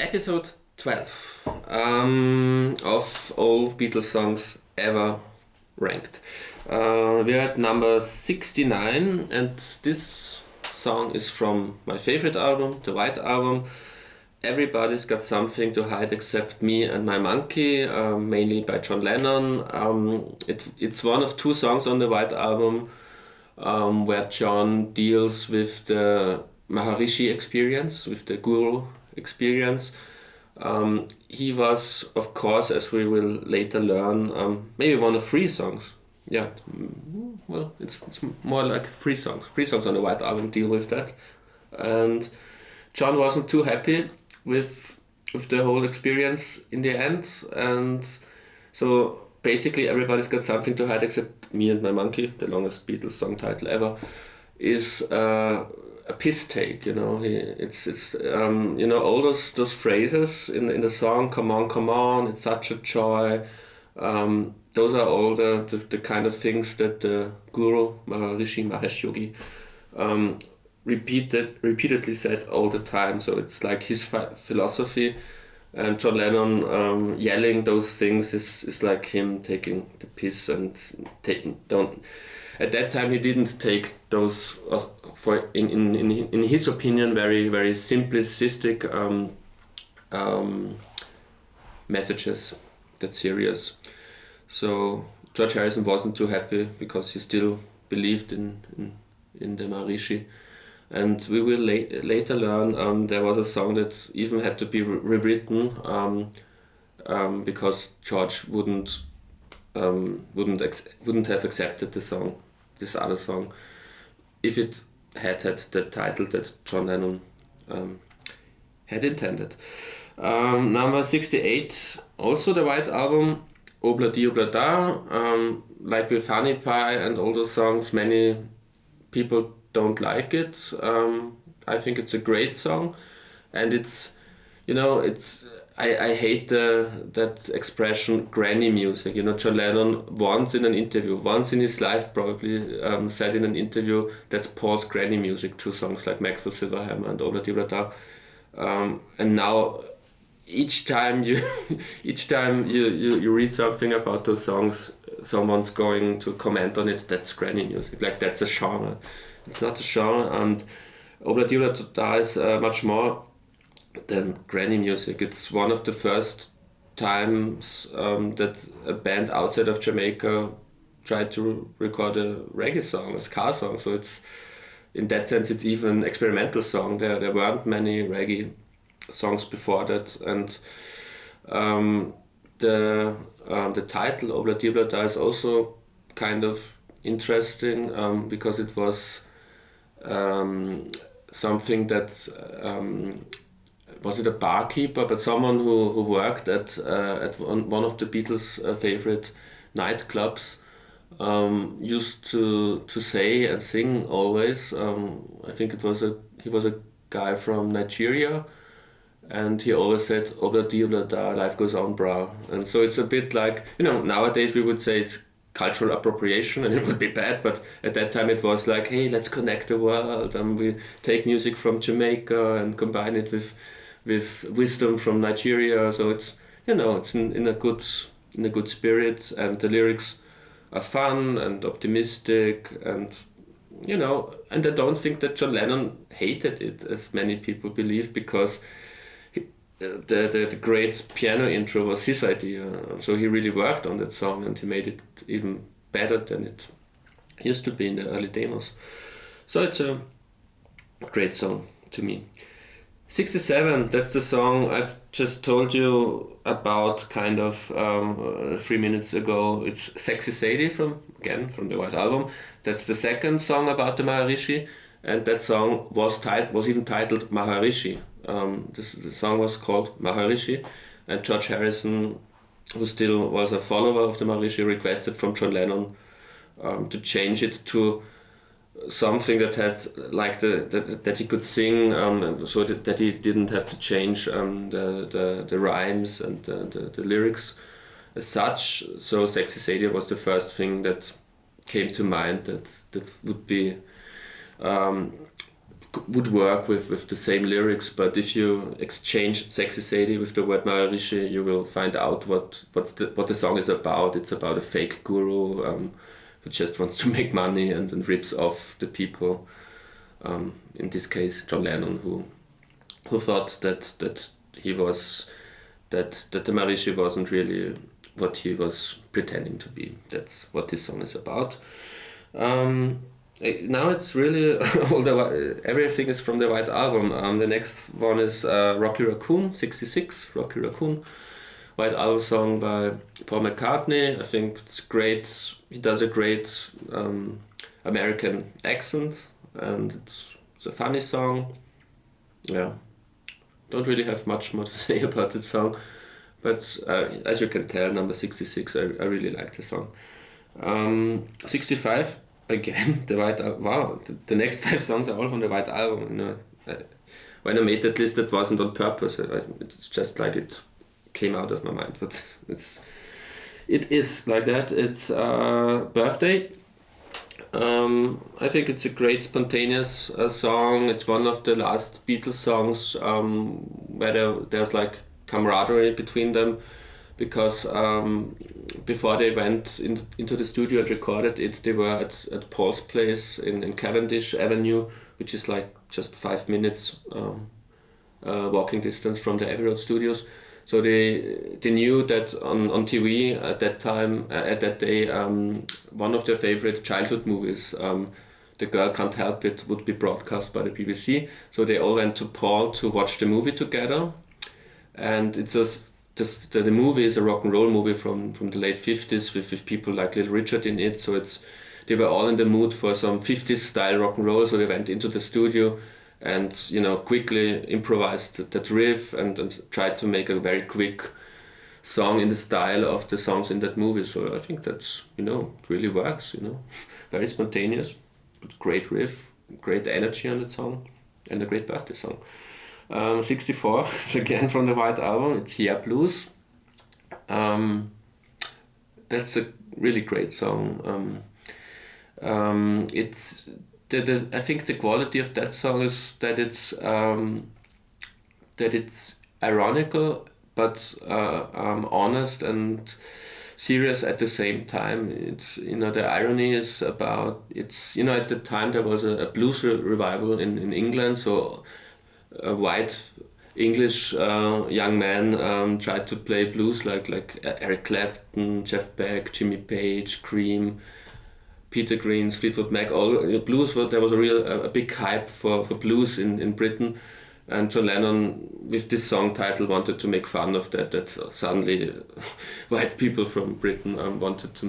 episode 12 of all Beatles songs ever ranked. We're at number 69, and this song is from my favorite album, the White Album. Everybody's Got Something to Hide Except Me and My Monkey, mainly by John Lennon. It's one of two songs on the White Album where John deals with the Maharishi experience, with the Guru experience. He was, of course, as we will later learn, maybe one of three songs. Yeah, well, it's more like three songs. Three songs on the White Album deal with that. And John wasn't too happy with the whole experience in the end. And so basically Everybody's Got Something to Hide Except Me and My Monkey, the longest Beatles song title ever, is a piss take, it's all those phrases in the song, come on, it's such a joy. Those are all the kind of things that the Guru Maharishi Mahesh Yogi repeatedly said all the time. So it's like his philosophy, and John Lennon yelling those things is like him taking the piss and at that time he didn't take those for in his opinion very very simplistic messages that serious. So George Harrison wasn't too happy because he still believed in the Maharishi. And we will later learn there was a song that even had to be rewritten because George wouldn't have accepted the song, this other song, if it had the title that John Lennon had intended. Number 68, also the White Album, Obla Di Obla Da, like with Honey Pie and all those songs, many people don't like it. I think it's a great song, and I hate that expression granny music. John Lennon once in his life probably said in an interview, that's Paul's granny music, two songs like Maxwell Silverhammer and Obla Di Obla Da. And now each time you read something about those songs, someone's going to comment on it, that's granny music, like that's a genre. It's not a genre, and Obla Di Obla Da is much more than granny music. It's one of the first times that a band outside of Jamaica tried to record a reggae song, a ska song. So it's, in that sense, it's even an experimental song. There weren't many reggae songs before that, and the title Obla Di Obla Da is also kind of interesting because it was something that was it a barkeeper, but someone who worked at one of the Beatles' favorite nightclubs used to say and sing always. I think he was a guy from Nigeria, and he always said Obla Di Obla Da, life goes on, brah. And so it's a bit like, nowadays we would say it's cultural appropriation and it would be bad, but at that time it was like, hey, let's connect the world, and we take music from Jamaica and combine it with wisdom from Nigeria. So it's it's in a good spirit, and the lyrics are fun and optimistic, and and I don't think that John Lennon hated it as many people believe, because the great piano intro was his idea, so he really worked on that song and he made it even better than it used to be in the early demos. So it's a great song to me. 67, that's the song I've just told you about kind of 3 minutes ago. It's Sexy Sadie from the White Album. That's the second song about the Maharishi, and that song was even titled Maharishi. The song was called Maharishi, and George Harrison, who still was a follower of the Maharishi, requested from John Lennon to change it to something that has like that he could sing, so that he didn't have to change the rhymes and the lyrics as such. So Sexy Sadie was the first thing that came to mind that would be would work with the same lyrics, but if you exchange Sexy Sadie with the word Maharishi, you will find out what the song is about. It's about a fake guru who just wants to make money and rips off the people. In this case, John Lennon, who thought that he was that the Maharishi wasn't really what he was pretending to be. That's what this song is about. Now it's really everything is from the White Album. The next one is Rocky Raccoon, 66, Rocky Raccoon. White Album song by Paul McCartney. I think it's great. He does a great American accent, and it's a funny song. Yeah, don't really have much more to say about the song, but as you can tell, number 66, I really like the song. 65. Again, the White Album. Wow, the next 5 songs are all from the White Album. You know, when I made that list, it wasn't on purpose. It's just like it came out of my mind. But it is like that. It's Birthday. I think it's a great spontaneous song. It's one of the last Beatles songs where there's like camaraderie between them. Because before they went into the studio and recorded it, they were at Paul's place in Cavendish Avenue, which is like just 5 minutes walking distance from the Abbey Road studios. So they knew that on TV at that time, at that day, one of their favorite childhood movies, The Girl Can't Help It, would be broadcast by the BBC. So they all went to Paul to watch the movie together. And it's the movie is a rock and roll movie from the late 50s with people like Little Richard in it. So they were all in the mood for some 50s style rock and roll. So they went into the studio and quickly improvised that riff and tried to make a very quick song in the style of the songs in that movie. So I think that's it really works. Very spontaneous, but great riff, great energy on that song, and a great birthday song. 64 is again from the White Album. It's Yer Blues. That's a really great song. It's I think the quality of that song is that it's ironical but honest and serious at the same time. It's the irony is about at the time there was a blues revival in England, so a white English young man tried to play blues like Eric Clapton, Jeff Beck, Jimmy Page, Cream, Peter Green's Fleetwood Mac. All blues. There was a big hype for blues in Britain, and John Lennon with this song title wanted to make fun of that suddenly white people from Britain wanted to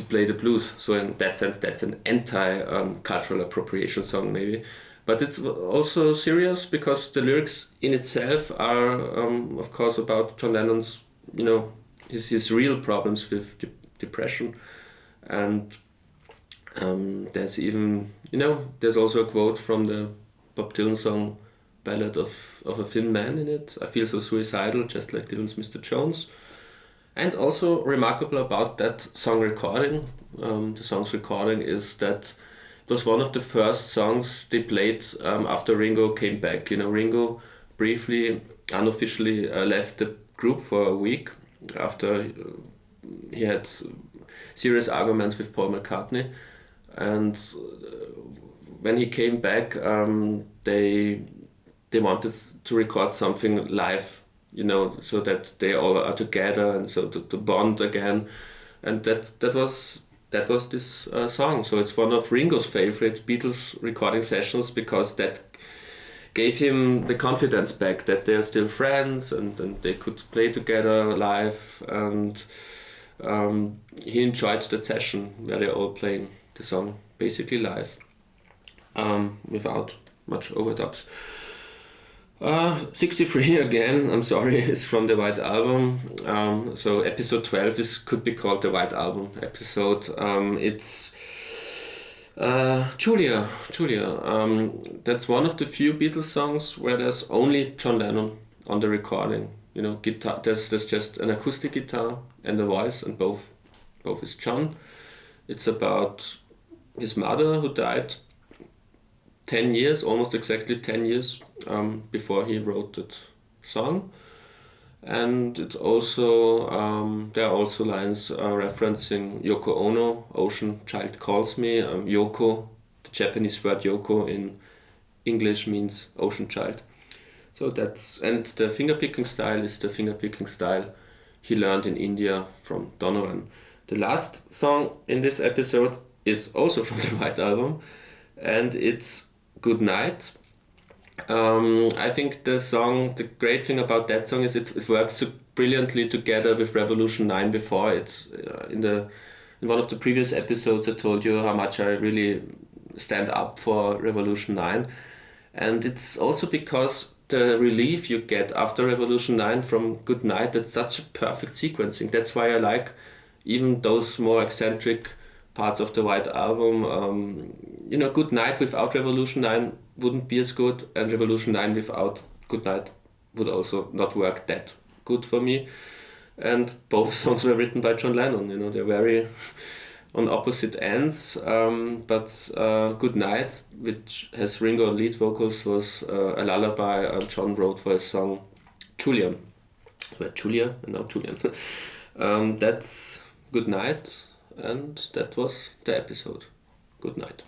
play the blues. So in that sense, that's an anti-cultural appropriation song maybe. But it's also serious because the lyrics in itself are, of course, about John Lennon's, his real problems with depression. And there's even, there's also a quote from the Bob Dylan song Ballad of a Thin Man in it. I feel so suicidal, just like Dylan's Mr. Jones. And also remarkable about that song recording, the song's recording, is that it was one of the first songs they played after Ringo came back. Ringo briefly, unofficially left the group for a week after he had serious arguments with Paul McCartney. And when he came back, they wanted to record something live, so that they all are together and so to bond again. And that was this song. So it's one of Ringo's favorite Beatles recording sessions because that gave him the confidence back that they're still friends and they could play together live. And he enjoyed that session where they're all playing the song basically live without much overdubs. 63 again, I'm sorry, is from the White Album. So episode 12 could be called the White Album episode. It's Julia. That's one of the few Beatles songs where there's only John Lennon on the recording. Guitar. There's just an acoustic guitar and a voice, and both is John. It's about his mother who died 10 years, almost exactly 10 years before he wrote that song. And it's also there are also lines referencing Yoko Ono, Ocean Child Calls Me. Yoko, the Japanese word Yoko in English means ocean child. So that's, and the fingerpicking style is the fingerpicking style he learned in India from Donovan. The last song in this episode is also from the White Album, and it's Goodnight. I think the great thing about that song is it works so brilliantly together with Revolution 9 before it. In one of the previous episodes, I told you how much I really stand up for Revolution 9. And it's also because the relief you get after Revolution 9 from Goodnight, that's such a perfect sequencing. That's why I like even those more eccentric parts of the White Album. Goodnight without Revolution 9 wouldn't be as good, and Revolution 9 without Goodnight would also not work that good for me. And both songs were written by John Lennon. They're very on opposite ends, but Goodnight, which has Ringo on lead vocals, was a lullaby John wrote for his song Julia. Well, Julia and now Julian. That's Goodnight, and that was the episode. Good night.